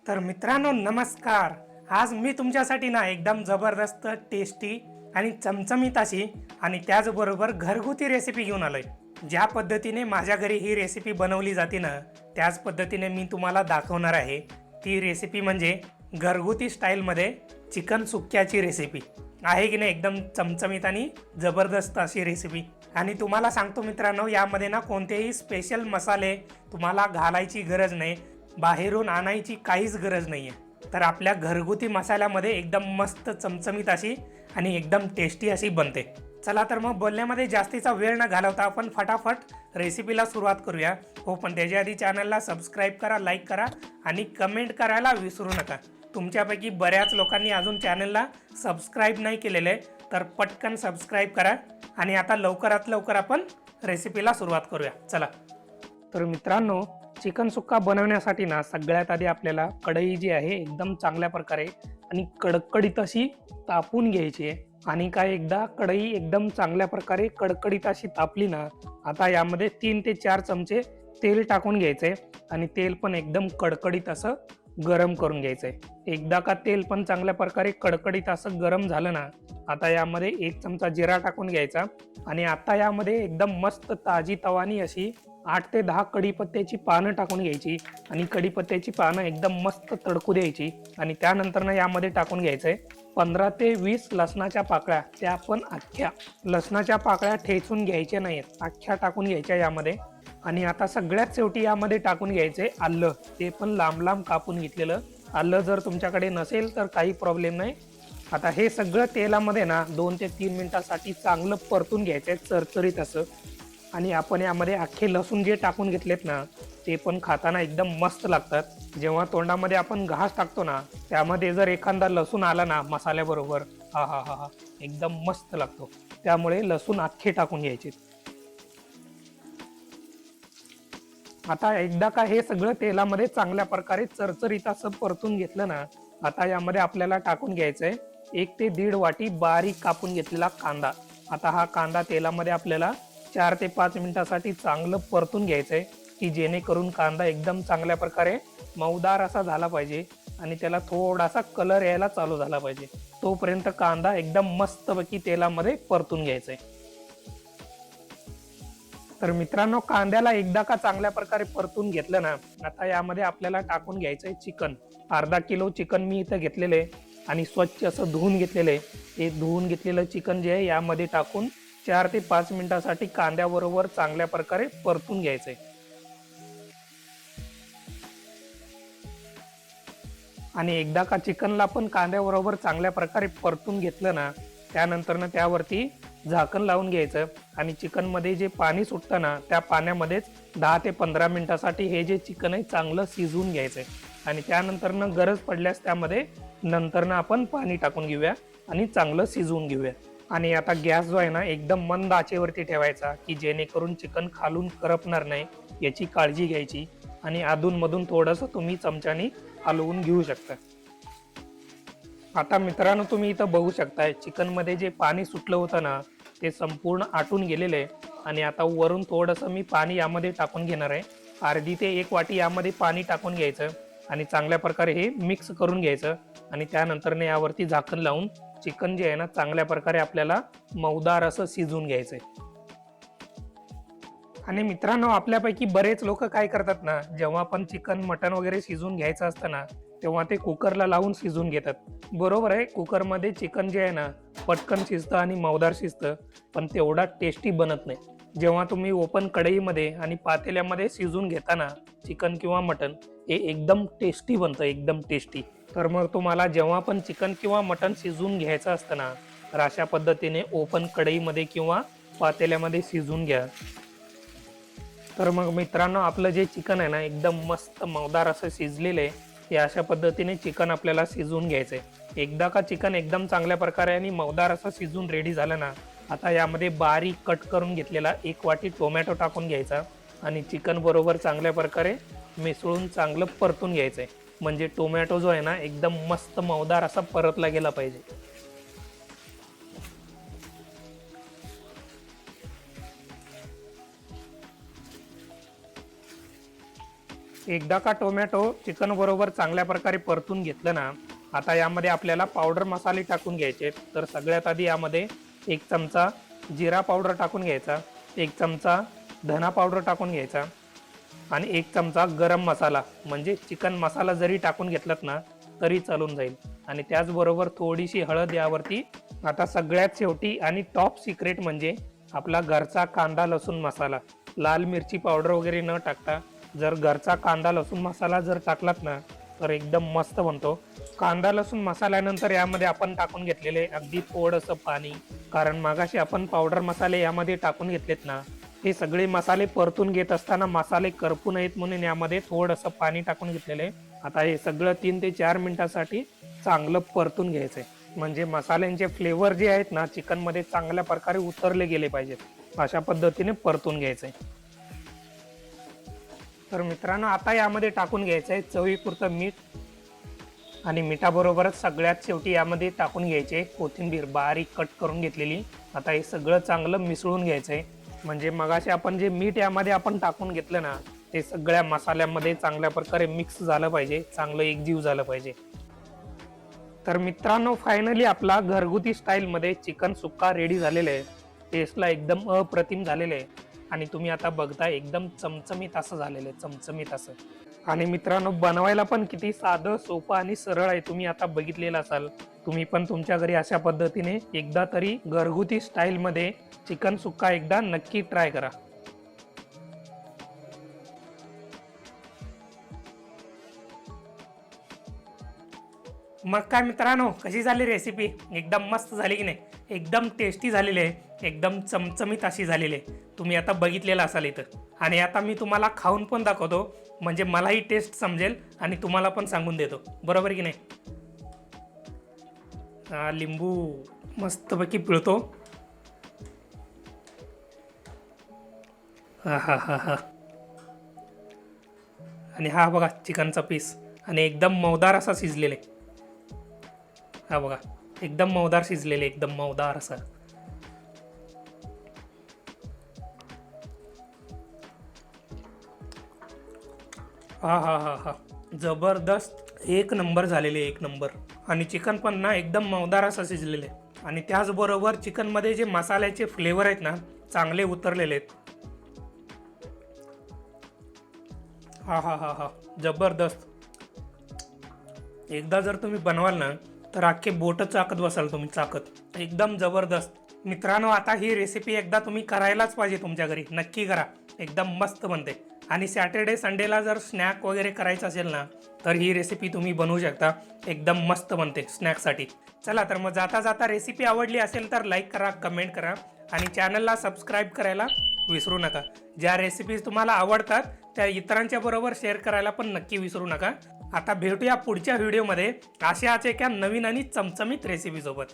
तर मित्रांनो नमस्कार. आज मी तुमच्यासाठी ना एकदम जबरदस्त टेस्टी आणि चमचमीत अशी आणि त्याचबरोबर घरगुती रेसिपी घेऊन आलोय. ज्या पद्धतीने माझ्या घरी ही रेसिपी बनवली जाते ना, त्याच पद्धतीने मी तुम्हाला दाखवणार आहे. ती रेसिपी म्हणजे घरगुती स्टाईलमध्ये चिकन सुक्याची रेसिपी आहे की नाही. एकदम चमचमीत आणि जबरदस्त अशी रेसिपी. आणि तुम्हाला सांगतो मित्रांनो, यामध्ये ना कोणतेही स्पेशल मसाले तुम्हाला घालायची गरज नाही, बाहेरून आणायची काहीच गरज नाही आहे. तर आपल्या घरगुती मसाल्यामध्ये एकदम मस्त चमचमीत अशी आणि एकदम टेस्टी अशी बनते. चला तर मग बोलण्यामध्ये जास्तीचा वेळ न घालवता आपण फटाफट रेसिपीला सुरुवात करूया. हो, पण त्याच्या आधी चॅनलला सबस्क्राईब करा, लाईक करा आणि कमेंट करायला विसरू नका. तुमच्यापैकी बऱ्याच लोकांनी अजून चॅनलला सबस्क्राईब नाही केलेलं आहे, तर पटकन सबस्क्राईब करा. आणि आता लवकरात लवकर आपण रेसिपीला सुरुवात करूया. चला तर मित्रांनो, चिकन सुक्का बनवण्यासाठी ना सगळ्यात आधी आपल्याला कढई जी आहे एकदम चांगल्या प्रकारे आणि कडकडीत अशी तापून घ्यायची आहे. आणि काय, एकदा कढई एकदम चांगल्या प्रकारे कडकडीत अशी तापली ना, आता यामध्ये 3 ते 4 चमचे तेल टाकून घ्यायचे आणि तेल पण एकदम कडकडीत असं गरम करून घ्यायचंय. एकदा का तेल पण चांगल्या प्रकारे कडकडीत असं गरम झालं ना, आता यामध्ये 1 चमचा जिरा टाकून घ्यायचा आणि आता यामध्ये एकदम मस्त ताजी तवानी अशी 8 ते 10 कढीपत्त्याची पानं टाकून घ्यायची आणि कढीपत्त्याची पानं एकदम मस्त तडकू द्यायची. आणि त्यानंतर यामध्ये टाकून घ्यायचंय 15 ते 20 लसणाच्या पाकळ्या, त्या पण अख्ख्या. लसणाच्या पाकळ्या ठेचून घ्यायच्या नाहीत, अख्ख्या टाकून घ्यायच्या यामध्ये. आणि आता सगळ्यात शेवटी यामध्ये टाकून घ्यायचंय आलं, ते पण लांब लांब कापून घेतलेलं आलं. जर तुमच्याकडे नसेल तर काही प्रॉब्लेम नाही. आता हे सगळं तेलामध्ये ना 2 ते 3 मिनिटासाठी चांगलं परतून घ्यायचंय चरचरीत असं. आणि आपण यामध्ये अख्खे लसूण जे टाकून घेतलेत ना, ते पण खाताना एकदम मस्त लागतात. जेव्हा तोंडामध्ये आपण घास टाकतो ना, त्यामध्ये जर एखादा लसूण आला ना मसाल्याबरोबर, हा हा हा हा, एकदम मस्त लागतो. त्यामुळे लसूण अख्खे टाकून घ्यायचे. आता एकदा का हे सगळं तेलामध्ये चांगल्या प्रकारे चरचरीत असं परतून घेतलं ना, आता यामध्ये आपल्याला टाकून घ्यायचंय 1 ते 1.5 वाटी बारीक कापून घेतलेला कांदा. आता हा कांदा तेलामध्ये आपल्याला 4 ते 5 मिनिटासाठी चांगलं परतून घ्यायचंय, की जेणेकरून कांदा एकदम चांगल्या प्रकारे मऊदार असा झाला पाहिजे आणि त्याला थोडासा कलर यायला चालू झाला पाहिजे. तोपर्यंत कांदा एकदम मस्तपैकी तेलामध्ये परतून घ्यायचा आहे. तर मित्रांनो, कांद्याला एकदा का चांगल्या प्रकारे परतून घेतलं ना, आता यामध्ये आपल्याला टाकून घ्यायचंय चिकन. अर्धा किलो चिकन मी इथं घेतलेलं आहे आणि स्वच्छ असं धुवून घेतलेलं आहे. हे धुवून घेतलेलं चिकन जे आहे यामध्ये टाकून 4 ते 5 मिनिटासाठी कांद्याबरोबर चांगल्या प्रकारे परतून घ्यायचंय. आणि एकदा का चिकनला पण कांद्याबरोबर चांगल्या प्रकारे परतून घेतलं ना, त्यानंतर त्यावरती झाकण लावून घ्यायचं आणि चिकनमध्ये जे पाणी सुटतं ना, त्या पाण्यामध्येच 10 ते 15 मिनिटासाठी हे जे चिकन आहे चांगलं शिजवून घ्यायचंय. आणि त्यानंतर गरज पडल्यास त्यामध्ये नंतर आपण पाणी टाकून घेऊया आणि चांगलं शिजवून घेऊया. आणि आता गॅस जो आहे ना एकदम मंद आचेवरती ठेवायचा, की जेणेकरून चिकन खालून करपणार नाही याची काळजी घ्यायची. आणि अधूनमधून थोडंसं तुम्ही चमच्यानी हलवून घेऊ शकता. आता मित्रांनो, तुम्ही इथं बघू शकताय चिकनमध्ये जे पाणी सुटलं होतं ना, ते संपूर्ण आटून गेलेलं आहे. आणि आता वरून थोडंसं मी पाणी यामध्ये टाकून घेणार आहे. अर्धी ते 1 वाटी यामध्ये पाणी टाकून घ्यायचं आणि चांगल्या प्रकारे हे मिक्स करून घ्यायचं. आणि त्यानंतर यावरती झाकण लावून चिकन जे आहे ना चांगल्या प्रकारे आपल्याला मऊदार असं शिजवून घ्यायचंय. आणि मित्रांनो, आपल्यापैकी बरेच लोक काय करतात ना, जेव्हा पण चिकन मटन वगैरे शिजवून घ्यायचं असतं ना, तेव्हा ते कुकरला लावून शिजवून घेतात. बरोबर आहे, कुकरमध्ये चिकन जे आहे ना पटकन शिजतं आणि मऊदार शिजतं, पण तेवढा टेस्टी बनत नाही. जेव्हा तुम्ही ओपन कढईमध्ये आणि पातेल्यामध्ये शिजवून घेता ना चिकन किंवा मटन, हे एकदम टेस्टी बनतं, एकदम टेस्टी. तर मग तुम्हाला जेव्हा पण चिकन किंवा मटन शिजवून घ्यायचं असतं ना, तर अशा पद्धतीने ओपन कढईमध्ये किंवा पातेल्यामध्ये शिजवून घ्या. तर मग मित्रांनो, आपलं जे चिकन आहे ना एकदम मस्त मऊदार असं शिजलेलं आहे. हे अशा पद्धतीने चिकन आपल्याला शिजवून घ्यायचं आहे. एकदा का चिकन एकदम चांगल्या प्रकारे आणि मऊदार असं शिजून रेडी झालं ना, आता यामध्ये बारीक कट करून घेतलेला 1 वाटी टोमॅटो टाकून घ्यायचा आणि चिकन बरोबर चांगल्या प्रकारे मिसळून चांगलं परतून घ्यायचं आहे. म्हणजे टोमॅटो जो आहे ना एकदम मस्त मऊदार असा परतला गेला पाहिजे. एकदा का टोमॅटो चिकन बरोबर चांगल्या प्रकारे परतून घेतलं ना, आता यामध्ये आपल्याला पावडर मसाले टाकून घ्यायचे. तर सगळ्यात आधी यामध्ये 1 चमचा जिरा पावडर टाकून घ्यायचा, 1 चमचा धना पावडर टाकून घ्यायचा आणि 1 चमचा गरम मसाला म्हणजे चिकन मसाला जरी टाकून घेतलात ना तरी चालून जाईल. आणि त्याचबरोबर थोडीशी हळद यावरती. आता सगळ्यात शेवटी आणि टॉप सिक्रेट म्हणजे आपला घरचा कांदा लसूण मसाला, लाल मिरची पावडर वगैरे न टाकता जर घरचा कांदा लसूण मसाला जर टाकलात ना तर एकदम मस्त बनतो. कांदा लसूण मसाल्यानंतर यामध्ये आपण टाकून घेतलेले अगदी थोडंसं पाणी, कारण मागाशी आपण पावडर मसाले यामध्ये टाकून घेतलेत ना, हे सगळे मसाले परतून घेत असताना मसाले करपू नयेत म्हणून यामध्ये थोडंसं पाणी टाकून घेतलेले. आता हे सगळं 3 ते 4 मिनिटासाठी चांगलं परतून घ्यायचंय, म्हणजे मसाल्यांचे फ्लेवर जे आहेत ना चिकनमध्ये चांगल्या प्रकारे उतरले गेले पाहिजेत. अशा पद्धतीने परतून घ्यायचंय. तर मित्रांनो, आता यामध्ये टाकून घ्यायचं आहे चवीपुरतं मीठ आणि मिठाबरोबरच सगळ्यात शेवटी यामध्ये टाकून घ्यायचे कोथिंबीर बारीक कट करून घेतलेली. आता हे सगळं चांगलं मिसळून घ्यायचं आहे, म्हणजे मगाशी आपण जे मीठ यामध्ये आपण टाकून घेतलं ना ते सगळ्या मसाल्यामध्ये चांगल्या प्रकारे मिक्स झालं पाहिजे, चांगलं एकजीव झालं पाहिजे. तर मित्रांनो, फायनली आपला घरगुती स्टाईलमध्ये चिकन सुक्का रेडी झालेलं आहे. टेस्टला एकदम अप्रतिम झालेलं आहे आणि तुम्ही आता बघताय एकदम चमचमीत असं झालेलं आहे, चमचमीत असं. आणि मित्रांनो, बनवायला पण किती साधं सोपं आणि सरळ आहे, तुम्ही आता बघितलेलं असाल. तुम्ही पण तुमच्या घरी अशा पद्धतीने एकदा तरी घरगुती स्टाईलमध्ये चिकन सुक्का एकदा नक्की ट्राय करा. मग काय मित्रांनो, कशी झाली रेसिपी? एकदम मस्त झाली की नाही? एकदम टेस्टी झालेली आहे, एकदम चमचमीत अशी झालेली आहे. तुम्ही आता बघितलेलं असाल इथं. आणि आता मी तुम्हाला खाऊन पण दाखवतो, म्हणजे मलाही टेस्ट समजेल आणि तुम्हाला पण सांगून देतो, बरोबर की नाही? लिंबू मस्तपैकी पिळतो. हा हा हा हा. आणि हा बघा चिकनचा पीस, आणि एकदम मऊदार असा शिजलेला आहे. हा बघा, एकदम मऊदार शिजलेले, एकदम मऊदार असा. हा हा हा हा, जबरदस्त, एक नंबर झालेले, एक नंबर. आणि चिकन पण ना एकदम मऊदार असं शिजलेले, आणि त्याचबरोबर चिकनमध्ये जे मसाल्याचे फ्लेवर आहेत ना चांगले उतरलेले आहेत. हा हा हा हा, जबरदस्त. एकदा जर तुम्ही बनवाल ना तर अख्खे बोटं चाकत बसाल तुम्ही, चाकत. एकदम जबरदस्त. मित्रांनो, आता ही रेसिपी एकदा तुम्ही करायलाच पाहिजे तुमच्या घरी, नक्की करा, एकदम मस्त बनते. आणि सॅटर्डे संडेला जर स्नॅक वगैरे करायचं असेल ना तर ही रेसिपी तुम्ही बनवू शकता, एकदम मस्त बनते स्नॅकसाठी. चला तर मग जाता जाता, रेसिपी आवडली असेल तर लाईक करा, कमेंट करा आणि चॅनलला सबस्क्राईब करायला विसरू नका. ज्या रेसिपीज तुम्हाला आवडतात त्या इतरांच्या बरोबर शेअर करायला पण नक्की विसरू नका. आता भेटूया पुढच्या व्हिडिओमध्ये अशाच एका नवीन आणि चमचमीत रेसिपीसोबत.